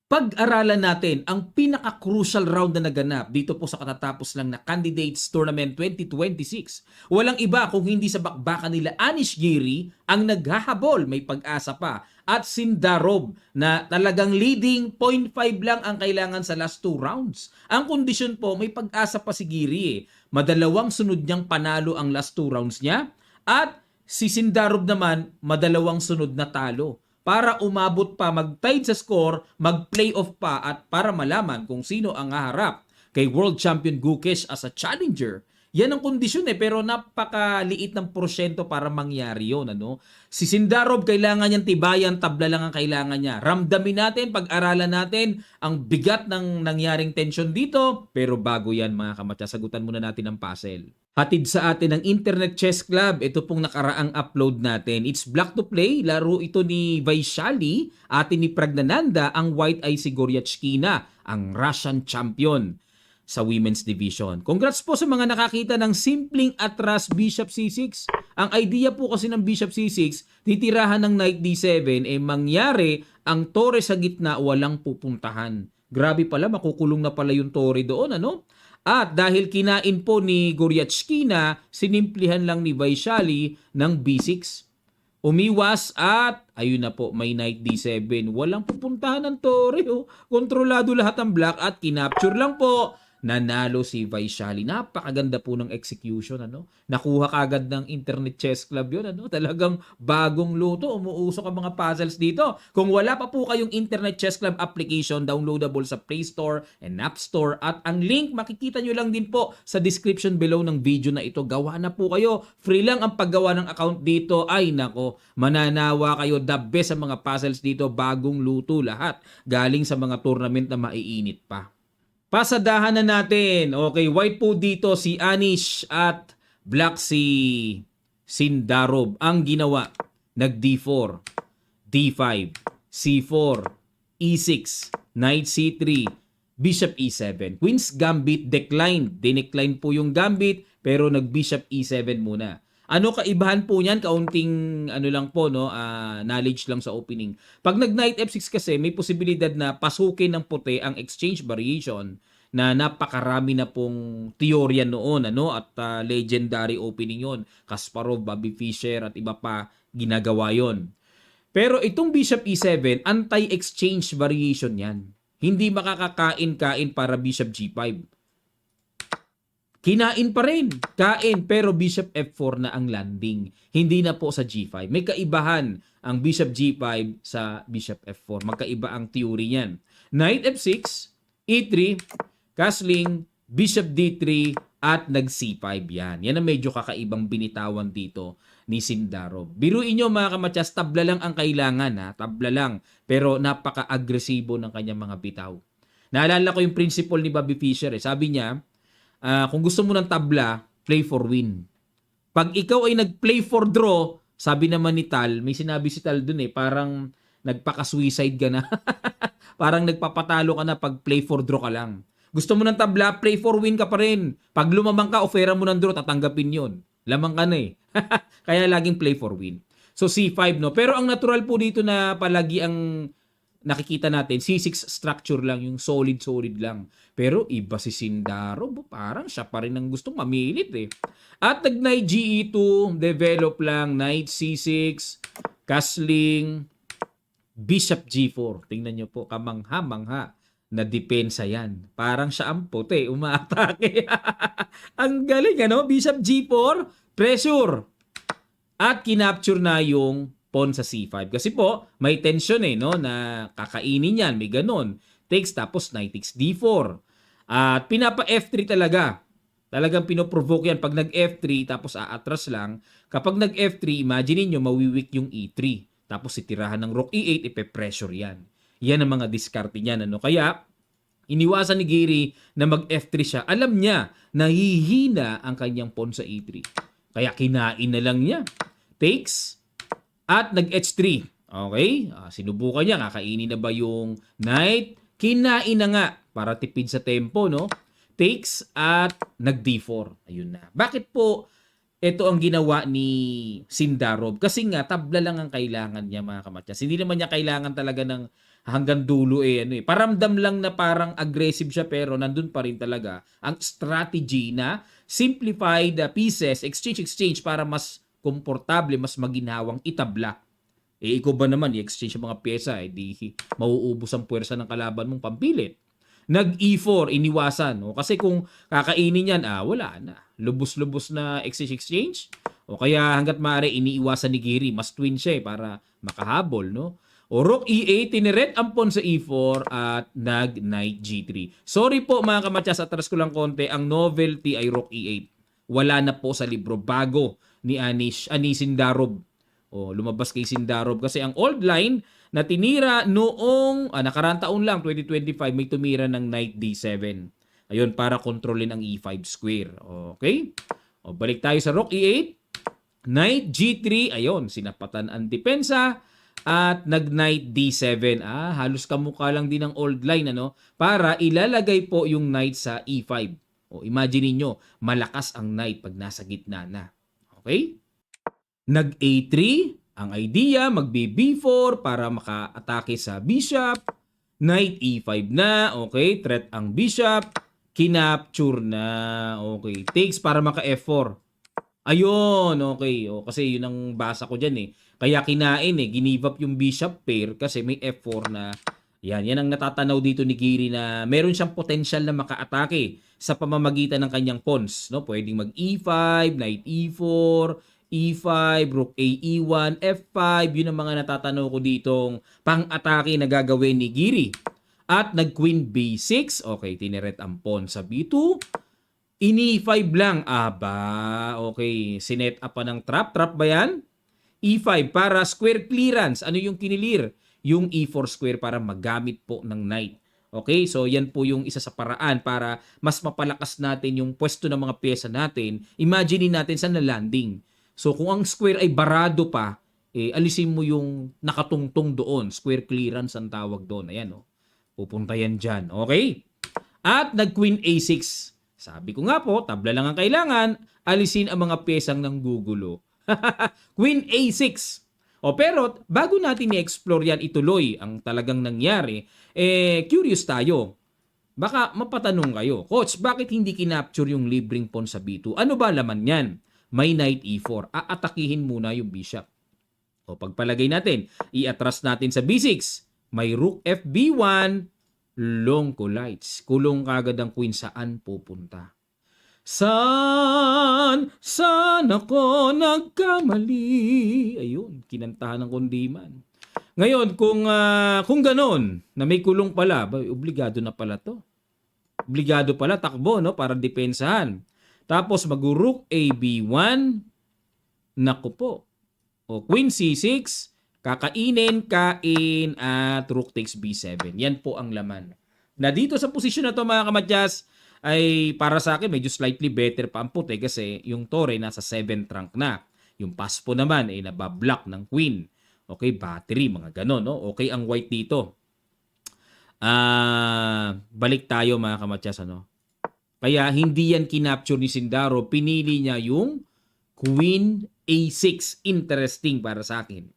Pag-aralan natin ang pinaka-crucial round na naganap dito po sa katatapos lang na Candidates Tournament 2026. Walang iba kung hindi sa bakbakan nila Anish Giri ang naghahabol, may pag-asa pa, at Sindarov na talagang leading 0.5 lang ang kailangan sa last 2 rounds. Ang kondisyon po, may pag-asa pa si Giri eh. Madalawang sunod niyang panalo ang last 2 rounds niya at si Sindarov naman madalawang sunod na talo para umabot pa, mag-tied sa score, mag-playoff pa at para malaman kung sino ang haharap kay World Champion Gukesh as a challenger. Yan ang kondisyon pero napakaliit ng porsyento para mangyari yon, ano? Si Sindarov kailangan niyang tibayan, tabla lang ang kailangan niya. Ramdamin natin, pag-aralan natin ang bigat ng nangyaring tensyon dito, pero bago yan mga kamatya, sagutan muna natin ang puzzle. Hatid sa atin ng Internet Chess Club. Ito pong nakaraang upload natin. It's Black to Play. Laro ito ni Vaishali, atin ni Pragnananda, ang White Eye si Goryachkina, ang Russian champion sa women's division. Congrats po sa mga nakakita ng simpleng atras Bishop C6. Ang idea po kasi ng Bishop C6, titirahan ng Knight D7, mangyari ang tore sa gitna, walang pupuntahan. Grabe pala, makukulong na pala yung tore doon, ano? At dahil kinain po ni Goryachkina, sinimplihan lang ni Vaishali ng B6. Umiwas at ayun na po, may Knight D7. Walang pupuntahan ng tore. Oh. Kontrolado lahat ang black at kinapture lang po. Nanalo si Vaishali. Napakaganda po ng execution. Ano? Nakuha kagad ng Internet Chess Club yun. Ano? Talagang bagong luto. Umuusok ang mga puzzles dito. Kung wala pa po kayong Internet Chess Club application, downloadable sa Play Store and App Store. At ang link, makikita nyo lang din po sa description below ng video na ito. Gawa na po kayo. Free lang ang paggawa ng account dito. Ay nako, mananawa kayo. The best sa mga puzzles dito. Bagong luto lahat. Galing sa mga tournament na maiinit pa. Pasadahan na natin. Okay, white po dito si Anish at black si Sindarov. Ang ginawa, nag D4, D5, C4, E6, Knight C3, Bishop E7. Queen's Gambit declined. Dinecline po yung Gambit pero nag Bishop E7 muna. Ano kaibahan po niyan? Kaunting ano lang po, no, knowledge lang sa opening. Pag nag Knight F6 kasi, may posibilidad na pasukin ng puti ang exchange variation na napakarami na pong teorya noon, ano, at legendary opening yon. Kasparov, Bobby Fischer at iba pa ginagawa yon. Pero itong Bishop E7, anti-exchange variation yan. Hindi makakakain-kain para Bishop G5. Kinain pa rin. Kain, pero Bishop F4 na ang landing. Hindi na po sa G5. May kaibahan ang Bishop G5 sa Bishop F4. Magkaiba ang theory niyan. Knight F6, E3, castling, Bishop D3, at nag-C5 yan. Yan ang medyo kakaibang binitawan dito ni Sindarov. Biruin nyo mga kamatyas, tabla lang ang kailangan. Ha? Tabla lang. Pero napaka-agresibo ng kanyang mga bitaw. Naalala ko yung principle ni Bobby Fischer. Sabi niya, kung gusto mo ng tabla, play for win. Pag ikaw ay nag-play for draw, sabi naman ni Tal, may sinabi si Tal dun parang nagpaka-suicide ka na. Parang nagpapatalo ka na pag play for draw ka lang. Gusto mo ng tabla, play for win ka pa rin. Pag lumamang ka, ofera mo ng draw, tatanggapin yon. Lamang ka na Kaya laging play for win. So C5, no? Pero ang natural po dito na palagi ang nakikita natin, C6 structure lang, yung solid lang. Pero iba si Sindarov, parang siya pa rin ang gustong mamilit At nag-Knight GE2, develop lang, Knight C6, castling, Bishop G4. Tingnan nyo po, kamangha-mangha na depensa yan. Parang siya ang puti, umaatake. Ang galing, ano? Bishop G4, pressure. At kinapture na yung pawn sa C5. Kasi po, may tension no, na kakainin yan, may ganon. Takes tapos knight takes D4. At pinapa F3 talaga. Talagang pinoprovoke yan. Pag nag F3 tapos aatras lang, kapag nag F3, imagine niyo mawiwik yung E3. Tapos itirahan ng rook E8, ipe-pressure yan. Yan ang mga diskarte niyan. Ano? Kaya, iniwasan ni Giri na mag F3 siya. Alam niya, nahihina ang kanyang pawn sa E3. Kaya kinain na lang niya. Takes, at nag-H3. Okay? Sinubukan niya. Kakainin na ba yung knight? Kinain na nga para tipid sa tempo, no? Takes at nag-D4. Ayun na. Bakit po ito ang ginawa ni Sindarov? Kasi nga, tabla lang ang kailangan niya mga kamatyas. Hindi naman niya kailangan talaga ng hanggang dulo paramdam lang na parang aggressive siya pero nandun pa rin talaga ang strategy na simplified pieces, exchange para mas komportable, mas maginhawang itabla. Ikaw ba naman, i-exchange ang mga pyesa, di mauubos ang puwersa ng kalaban mong pampilit. Nag-E4, iniwasan. Kasi kung kakainin yan, wala na. Lubos-lubos na exchange. O kaya hanggat maaari, iniiwasan ni Giri. Mas twin siya para makahabol, no? O Rook E8, tineret ang pawn sa E4 at nag-Knight G3. Sorry po mga kamatyas, atras ko lang konti. Ang novelty ay Rook E8. Wala na po sa libro. Bago ni Sindarov. Lumabas kay Sindarov kasi ang old line na tinira noong nakaraang taon lang 2025 may tumira ng Knight D7. Ayun para kontrolin ang E5 square. Okay? Balik tayo sa Rook E8. Knight G3, ayun, sinapatan ang depensa at nag-Knight D7. Halos kamukha lang din ng old line para ilalagay po yung Knight sa E5. Imagine niyo, malakas ang Knight pag nasa gitna na. Okay? Nag-A3, ang idea, mag-B4 para maka-atake sa bishop. Knight E5 na, okay, threat ang bishop. Kinapture na, okay, takes para maka-F4. Ayun, okay, kasi yun ang basa ko dyan Kaya kinain ginive up yung bishop pair kasi may F4 na. Yan ang natatanaw dito ni Giri na meron siyang potential na maka-atake sa pamamagitan ng kanyang pawns. Pwedeng mag-E5, Knight E4, E5, Rook A, E1, F5, yun ang mga natatanaw ko ditong pang-atake na gagawin ni Giri. At nag-Queen B6, okay, tineret ang pawn sa B2. Ini-5 lang, okay, sinet up pa ng trap ba yan? E5 para square clearance, ano yung kinilir? Yung E4 square para magamit po ng knight. Okay, so yan po yung isa sa paraan para mas mapalakas natin yung pwesto ng mga pyesa natin. Imagine natin saan na landing. So kung ang square ay barado pa, alisin mo yung nakatungtong doon. Square clearance ang tawag doon. Ayan pupunta yan dyan. Okay? At nag-Queen A6. Sabi ko nga po, tabla lang ang kailangan. Alisin ang mga pyesang nanggugulo. Queen A6. Pero bago natin i-explore yan, ituloy ang talagang nangyari, curious tayo. Baka mapatanong kayo, Coach, bakit hindi kinapture yung libreng pawn sa B2? Ano ba laman yan? May Knight E4. Aatakihin muna yung bishop. Pagpalagay natin, i-atras natin sa B6. May Rook FB1, long collides. Kulong kagad ang queen, saan pupunta? Saan ako nagkamali? Ayun, kinantahan ng kundiman. Ngayon, kung ganon, na may kulong pala, obligado na pala to. Obligado pala takbo, para depensahan. Tapos mag-Rook AB1, naku po. Queen C6, kakainin, kain, at Rook takes B7. Yan po ang laman. Na dito sa posisyon na to mga kamadyas, ay para sa akin medyo slightly better pa ang puti kasi yung tore nasa 7th rank na. Yung paspo naman ay nabablock ng queen. Okay, battery, mga ganon. Okay ang white dito. Balik tayo mga kamadyas. Kaya hindi yan kinapture ni Sindarov. Pinili niya yung Queen A6. Interesting para sa akin.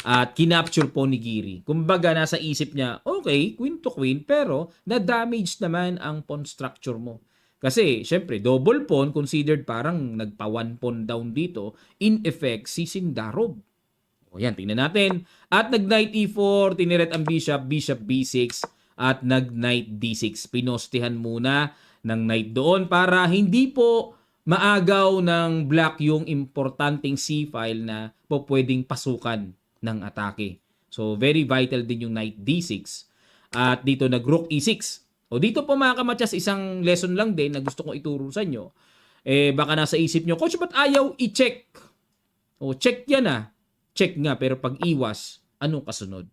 At kinapture po ni Giri. Kumbaga nasa isip niya, okay, queen to queen, pero na-damage naman ang pawn structure mo. Kasi, syempre, double pawn, considered parang nagpa-one pawn down dito. In effect, si Sindarov. Yan, tingnan natin. At nag-Knight E4, tiniret ang bishop, bishop B6, at nag-Knight D6. Pinostihan muna ng knight doon para hindi po maagaw ng black yung importanteng C-file na po pwedeng pasukan ng atake. So, very vital din yung knight D6. At dito nag-Rook E6. Dito po mga kamatyas, isang lesson lang din na gusto kong ituro sa inyo. Baka nasa isip nyo, Coach, ba't ayaw i-check? Check yan Check nga, pero pag iwas, anong kasunod?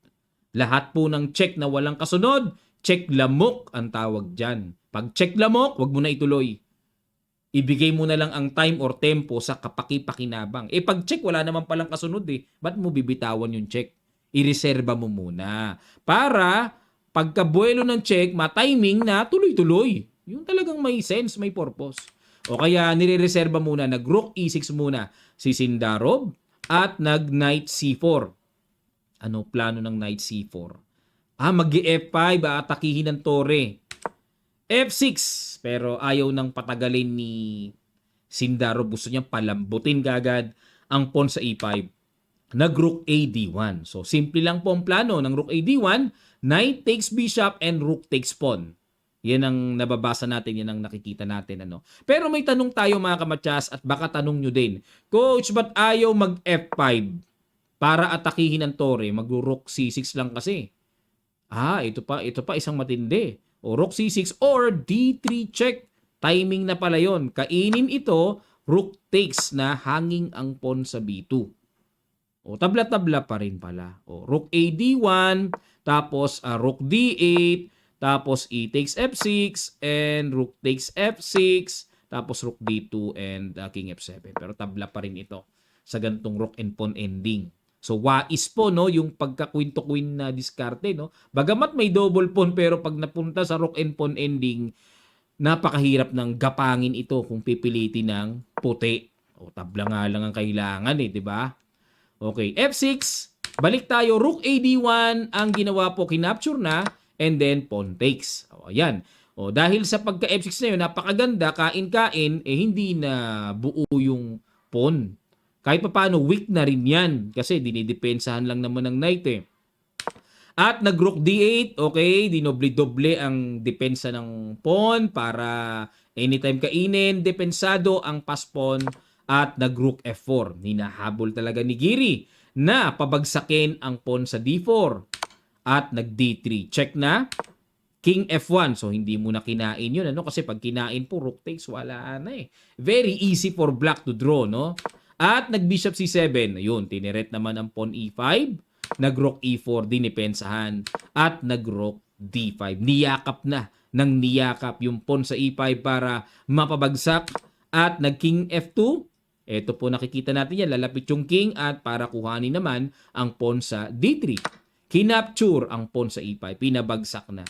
Lahat po ng check na walang kasunod, check lamok ang tawag dyan. Pag check lamok, wag mo na ituloy. Ibigay mo na lang ang time or tempo sa kapaki-pakinabang. Pag check, wala naman palang kasunod Ba't mo bibitawan yung check? I-reserva mo muna. Para pagkabuelo ng check, ma-timing na tuloy-tuloy. Yung talagang may sense, may purpose. Kaya nire-reserva muna, nag-Rook E6 muna si Sindarov at nag-Knight C4. Ano plano ng Knight C4? Mag-F5, aatakihin ng tore. F6, pero ayaw nang patagalin ni Sindaro. Gusto niyang palambutin kagad ang pawn sa E5. Nag-Rook A D1. So, simple lang po ang plano ng Rook A D1. Knight takes bishop and Rook takes pawn. Yan ang nababasa natin, yan ang nakikita natin. Pero may tanong tayo mga kamatsas at baka tanong nyo din, Coach, ba't ayaw mag-F5 para atakihin ang tore? Mag-Rook C6 lang kasi. Ito pa isang matindi. O Rook C6 or D3 check. Timing na pala yon. Kainin ito, Rook takes na hanging ang pawn sa B2. O tabla-tabla pa rin pala. O Rook A D1, tapos Rook D8, tapos E takes F6, and Rook takes F6, tapos Rook D2 and King F7. Pero tabla pa rin ito sa gantong Rook and Pawn ending. So wais po no yung pagka-queen to queen na diskarte no. Bagamat may double pawn pero pag napunta sa Rook and Pawn ending, napakahirap ng gapangin ito kung pipilitin ng puti. O tabla nga lang ang kailangan di ba? Okay, F6, balik tayo, Rook A D1 ang ginawa po, kinapture na, and then pawn takes. O, ayan. O, dahil sa pagka F6 na yun, napakaganda, kain-kain, hindi na buo yung pawn. Kahit pa paano, weak na rin yan, kasi dinidepensahan lang naman ng knight At nag-Rook D8, okay, dinoble-doble ang depensa ng pawn para anytime kainin, depensado ang pass pawn. At nag-Rook F4. Hinahabol talaga ni Giri na pabagsakin ang pawn sa D4. At nag-D3. Check na. King F1. So, hindi mo na kinain yun. Kasi pag kinain po, Rook takes, wala na Very easy for black to draw, no? At nag-Bishop C7. Ayun, tiniret naman ang pawn E5. Nag-Rook E4, dinipensahan. At nag-Rook D5. Niyakap na ng niyakap yung pawn sa E5 para mapabagsak. At nag-King F2. Ito po nakikita natin yan, lalapit yung king at para kuhanin naman ang pawn sa D3. Kinapture ang pawn sa E5, pinabagsak na.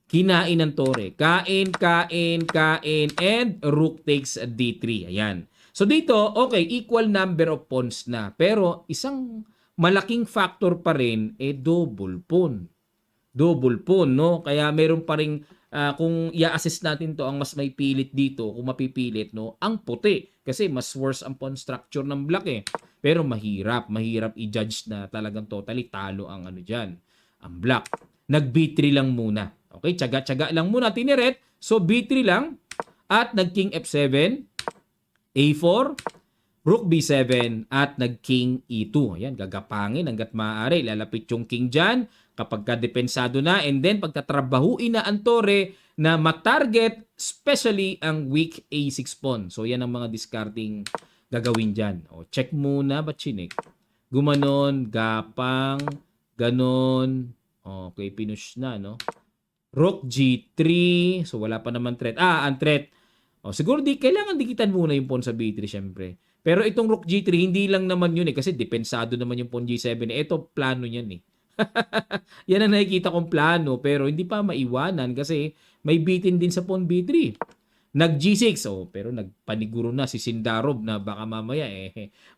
Kinain ng tore, kain, and Rook takes D3. Ayan. So dito, okay, equal number of pawns na. Pero isang malaking factor pa rin, double pawn. Double pawn, no? Kaya meron pa rin, kung i-assess natin to, ang mas may pilit dito, kung mapipilit, no? Ang puti. Kasi mas worse ang pawn structure ng black Pero mahirap i-judge na talagang totally talo ang dyan, ang black. Nag-B3 lang muna. Okay, tsaga-tsaga lang muna tiniret. So B3 lang at nag-King F7, A4, Rook B7 at nag-King E2. Ayan, gagapangin hanggat maaari. Lalapit yung king dyan kapag kadepensado na and then pagtatrabahuin na ang tore na matarget especially ang weak A6 pawn. So yan ang mga discarding gagawin dyan. O, check muna, ba't chinik? Gumanon, gapang, ganon. Okay, pinush na, no? Rook G3. So wala pa naman threat. Ang threat. O, siguro kailangan dikitan muna yung pawn sa B3 syempre. Pero itong Rook G3, hindi lang naman yun kasi depensado naman yung pawn G7. Ito, plano yan Yan ang nakikita kong plano pero hindi pa maiwanan kasi may bitin din sa pawn B3. Nag-G6, pero nagpaniguro na si Sindarov na baka mamaya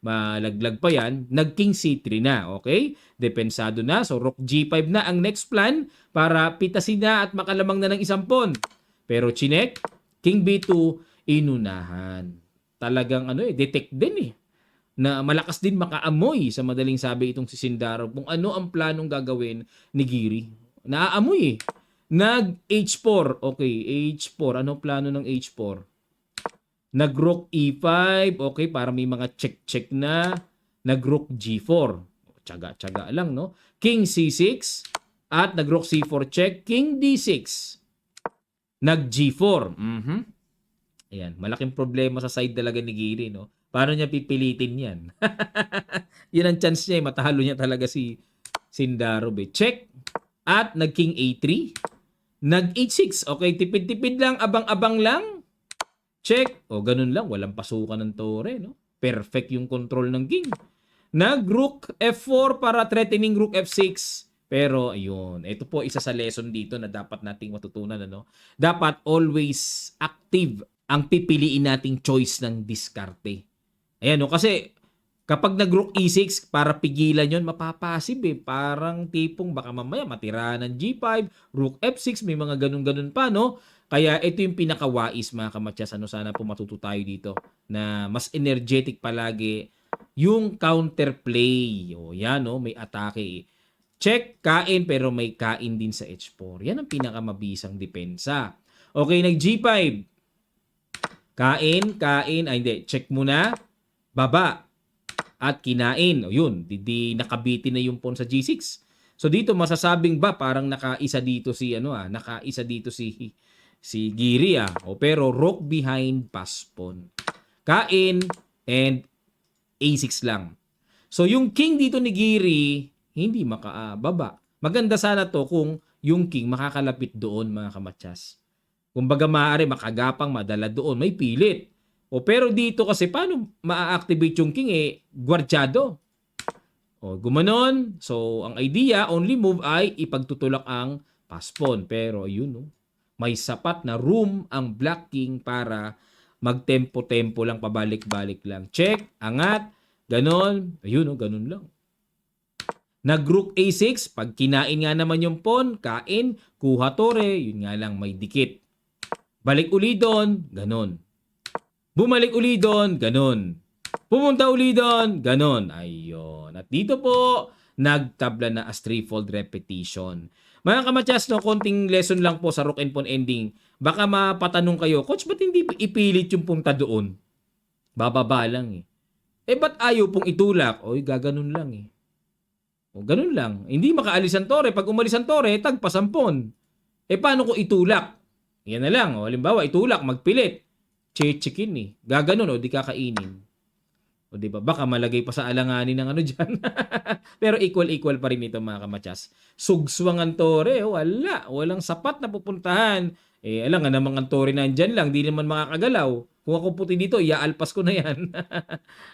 malaglag pa yan. Nag-King C3 na, okay? Depensado na. So, Rook G5 na ang next plan para pitasin na at makalamang na ng isang pawn. Pero chinek, King B2, inunahan. Talagang detect din na malakas din makaamoy sa madaling sabi itong si Sindarov kung ano ang planong gagawin ni Giri. Naaamoy Nag-H4. Okay, H4. Ano plano ng H4? Nag-Rook E5. Okay, para may mga check-check na. Nag-Rook G4. Tsaga-tsaga lang, no? King C6. At nag-Rook C4 check. King D6. Nag-G4. Ayan, malaking problema sa side talaga ni Giri, no? Paano niya pipilitin yan? Yun ang chance niya, matalo niya talaga si Sindarov. Check. At nag-King A3. Nag-H6. Okay, tipid-tipid lang, abang-abang lang. Check. Ganun lang, walang pasukan ng tore, no? Perfect yung control ng king. Nag-Rook F4 para threatening Rook F6. Pero, ayun, ito po isa sa lesson dito na dapat nating matutunan, Dapat always active ang pipiliin nating choice ng diskarte. Ayan, kasi Kapag nag-rook E6, para pigilan yon, mapapasib eh. Parang tipong baka mamaya matira ng G5, rook F6, may mga ganun-ganun pa, no? Kaya ito yung pinakawais mga kamatsas. Ano, sana po matuto tayo dito na mas energetic palagi yung counterplay. O yan, no? May atake. Check, kain, pero may kain din sa H4. Yan ang pinakamabisang depensa. Okay, nag G5. Kain, kain. Ay, hindi. Check muna. Baba. At kinain. O yun, di nakabitin na yung pawn sa G6. So dito masasabing ba parang nakaisa dito si nakaisa dito si Giri O pero rook behind pass pawn. Kain and A6 lang. So yung king dito ni Giri hindi makababa. Maganda sana to kung yung king makakalapit doon mga kamatsas. Kumbaga maaari makagapang madala doon, may pilit. Pero dito kasi paano ma-activate yung king gwardyado. Gumanon. So ang idea, only move ay ipagtutulak ang pass pawn. Pero ayun may sapat na room ang black king para magtempo-tempo lang, pabalik-balik lang. Check, angat, ganon. Ayun ganon lang. Nag-rook A6, pag kinain nga naman yung pawn, kain, kuha tore, yun nga lang may dikit. Balik uli doon, ganon. Bumalik uli doon, ganon. Pumunta uli doon, ganon. Ayun. At dito po, nagtabla na as threefold repetition. Mga kamatsas, konting lesson lang po sa rook and pawn ending. Baka mapatanong kayo, Coach, ba't hindi ipilit yung punta doon? Bababa lang ba't ayaw pong itulak? Gaganon lang ganun lang. Hindi makaalis ang tore. Pag umalis ang tore, tagpasampon. Paano kung itulak? Yan na lang. Halimbawa, itulak, magpilit. Chichikin Gaganon di kakainin. Diba? Baka malagay pa sa alanganin ng dyan. Pero equal pa rin ito mga kamatsas. Sugswang ang tore. Wala. Walang sapat na pupuntahan. Alam nga namang ang tore nandyan lang. Di naman makakagalaw. Kung ako puti dito, iaalpas ko na yan.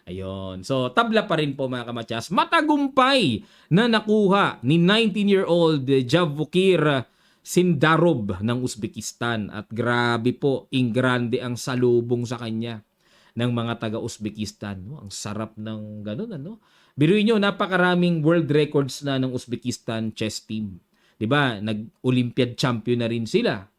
Ayun. So, tabla pa rin po mga kamatsas. Matagumpay na nakuha ni 19-year-old Javukir Sindarov ng Uzbekistan. At grabe po, ingrande ang salubong sa kanya ng mga taga-Uzbekistan. Ang sarap ng ganun, Biruin nyo, napakaraming world records na ng Uzbekistan chess team. 'Di ba? Nag-Olympiad champion na rin sila.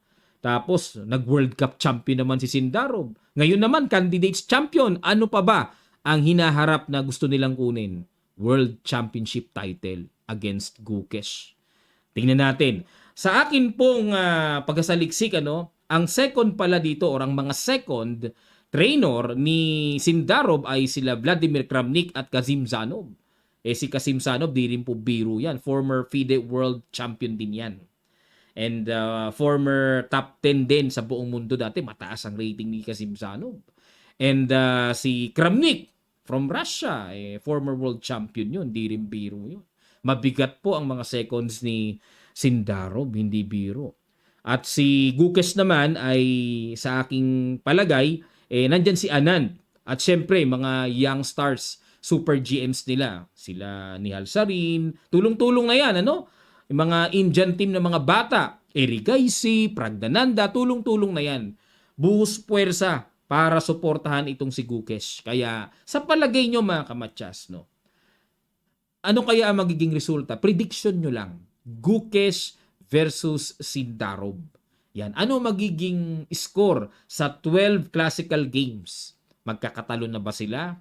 Tapos, nag-World Cup champion naman si Sindarov. Ngayon naman, candidates champion. Ano pa ba ang hinaharap na gusto nilang kunin? World Championship title against Gukesh. Tingnan natin. Sa akin pong pagkasaliksik, ang second pala dito or ang mga second trainer ni Sindarov ay sila Vladimir Kramnik at Kasim Zanov. Si Kasim Zanov, di rin po biro yan. Former FIDE World Champion din yan. And former top 10 din sa buong mundo dati. Mataas ang rating ni Kasim Zanov. And si Kramnik from Russia, former world champion yun. Di rin biro yun. Mabigat po ang mga seconds ni Sindarov, hindi biro. At si Gukesh naman ay sa aking palagay, nandyan si Anand. At syempre, mga young stars, super GMs nila. Sila Nihal Sarin, tulong-tulong na yan, Yung mga Indian team ng mga bata, Erigaisi, Pragdananda, tulong-tulong na yan. Buhos puwersa para suportahan itong si Gukesh. Kaya sa palagay nyo mga kamatsas, ano kaya ang magiging resulta? Prediction nyo lang. Gukesh versus Sindarov. Yan. Ano magiging score sa 12 classical games? Magkakatalo na ba sila?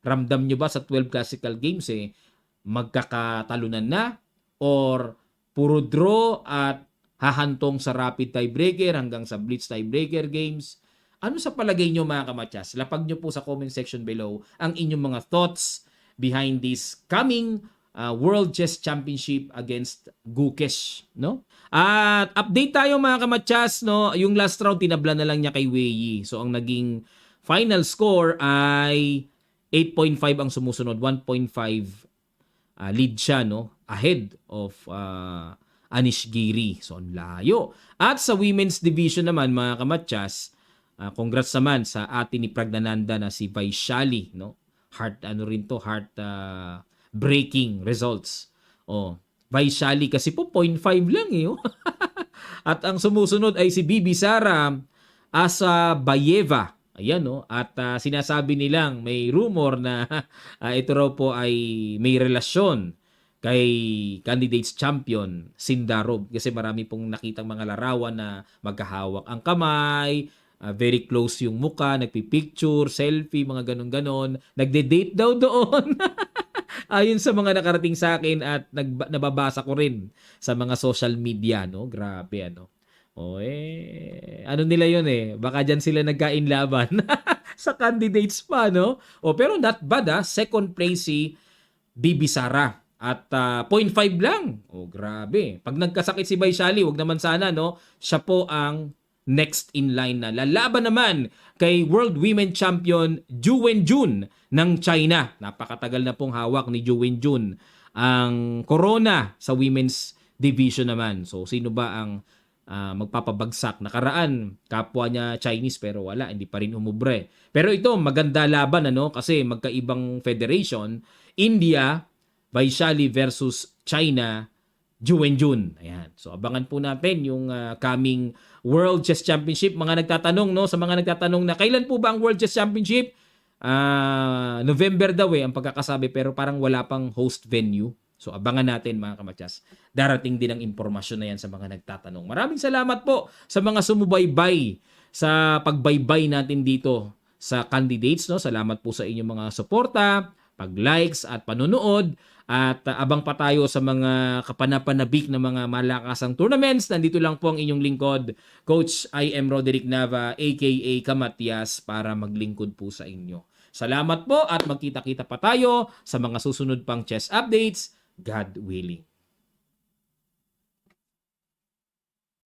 Ramdam nyo ba sa 12 classical games magkakatalunan na? Or puro draw at hahantong sa rapid tiebreaker hanggang sa blitz tiebreaker games? Ano sa palagay nyo mga kamatsas? Lapag nyo po sa comment section below ang inyong mga thoughts behind this coming World Chess Championship against Gukesh, At update tayo mga kamatsas, Yung last round tinabla na lang niya kay Wei. So ang naging final score ay 8.5 ang sumusunod, 1.5 lead siya, ahead of Anish Giri. So ang layo. At sa women's division naman mga kamatsas, congrats naman sa atin ni Pragdananda na si Vaishali, Heart breaking results. Vaishali kasi po 0.5 lang At ang sumusunod ay si Bibi Sara Asabayeva Ayan, no? At sinasabi nilang may rumor na ito raw po ay may relasyon kay candidates champion Sindarov kasi marami pong nakitang mga larawan na magkahawak ang kamay, very close yung muka, nagpipicture, selfie, mga ganon-ganon. Nagde-date daw doon. Ayon sa mga nakarating sa akin at nababasa ko rin sa mga social media, no? Grabe, ano. Ano nila yun eh. Baka dyan sila nagkainlaban sa candidates pa, no? Pero not bad, Second place si Bibi Sara. At 0.5 lang. Grabe. Pag nagkasakit si Baishali, wag naman sana, no? Siya po ang next in line na lalaban naman kay World Women Champion Ju Wenjun ng China. Napakatagal na pong hawak ni Ju Wenjun ang corona sa women's division naman. So sino ba ang magpapabagsak? Nakaraan, kapwa niya Chinese pero wala, hindi pa rin umubre. Pero ito, maganda laban ano kasi magkaibang federation. India, Vaishali versus China, Ju Wenjun. Ayan. So abangan po natin yung coming World Chess Championship. Mga nagtatanong, no, sa mga nagtatanong na kailan po ba ang World Chess Championship? November daw ang pagkakasabi pero parang wala pang host venue. So abangan natin mga kamatyas. Darating din ang impormasyon na yan sa mga nagtatanong. Maraming salamat po sa mga sumubaybay sa pagbaybay natin dito sa candidates, no. Salamat po sa inyong mga suporta, pag-likes at panonood. At abang pa tayo sa mga kapanapanabik na mga malakasang tournaments. Nandito lang po ang inyong lingkod, Coach I am Roderick Nava aka Kamatyas para maglingkod po sa inyo. Salamat po at magkita-kita pa tayo sa mga susunod pang chess updates, God willing.